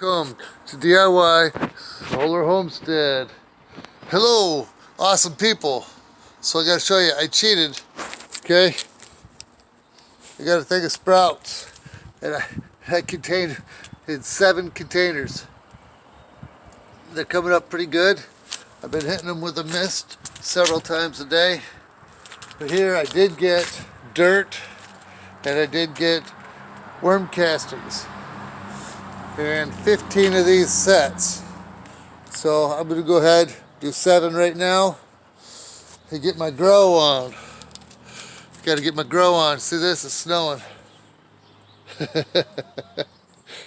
Welcome to DIY Solar Homestead. Hello, awesome people. So I gotta show you, I cheated, okay? I got a thing of sprouts, and I contained in 7 containers. They're coming up pretty good. I've been hitting them with a mist several times a day. But here I did get dirt, and I did get worm castings. And 15 of these sets. So I'm going to go ahead, do 7 right now, and get my grow on. Got to get my grow on. See this? It's snowing.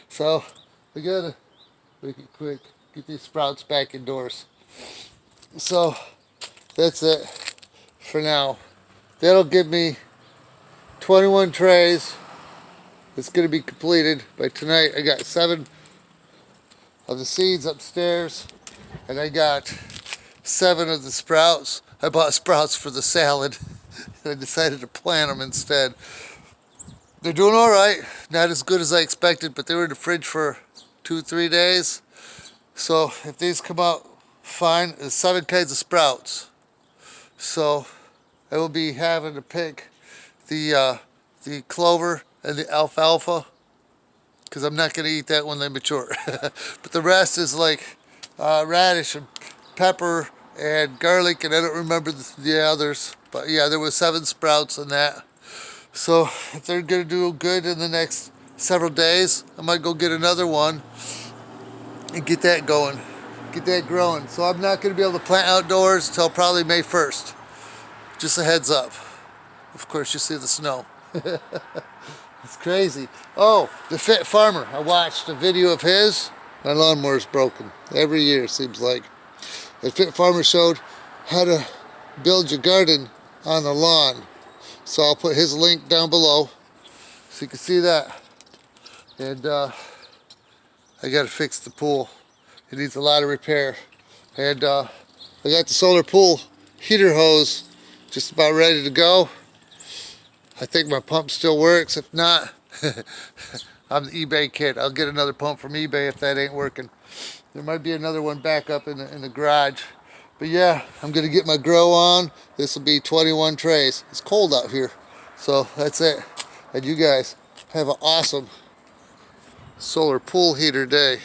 So we got to make it quick. Get these sprouts back indoors. So that's it for now. That'll give me 21 trays. It's going to be completed by tonight. I got 7 of the seeds upstairs, and I got 7 of the sprouts. I bought sprouts for the salad, and I decided to plant them instead. They're doing all right. Not as good as I expected, but they were in the fridge for 2-3 days. So if these come out fine, there's 7 kinds of sprouts. So I will be having to pick the clover and the alfalfa, because I'm not going to eat that when they mature. But the rest is like radish and pepper and garlic, and I don't remember the others. But yeah, there was 7 sprouts in that. So if they're going to do good in the next several days, I might go get another one and get that going, get that growing. So I'm not going to be able to plant outdoors until probably May 1st. Just a heads up. Of course, you see the snow. It's crazy. Oh, the Fit Farmer. I watched a video of his. My lawnmower's broken. Every year, it seems like. The Fit Farmer showed how to build your garden on the lawn. So I'll put his link down below so you can see that. And I got to fix the pool. It needs a lot of repair. And I got the solar pool heater hose just about ready to go. I think my pump still works. If not, I'm the eBay kid. I'll get another pump from eBay if that ain't working. There might be another one back up in the garage. But yeah, I'm going to get my grow on. This will be 21 trays. It's cold out here. So that's it. And you guys have an awesome solar pool heater day.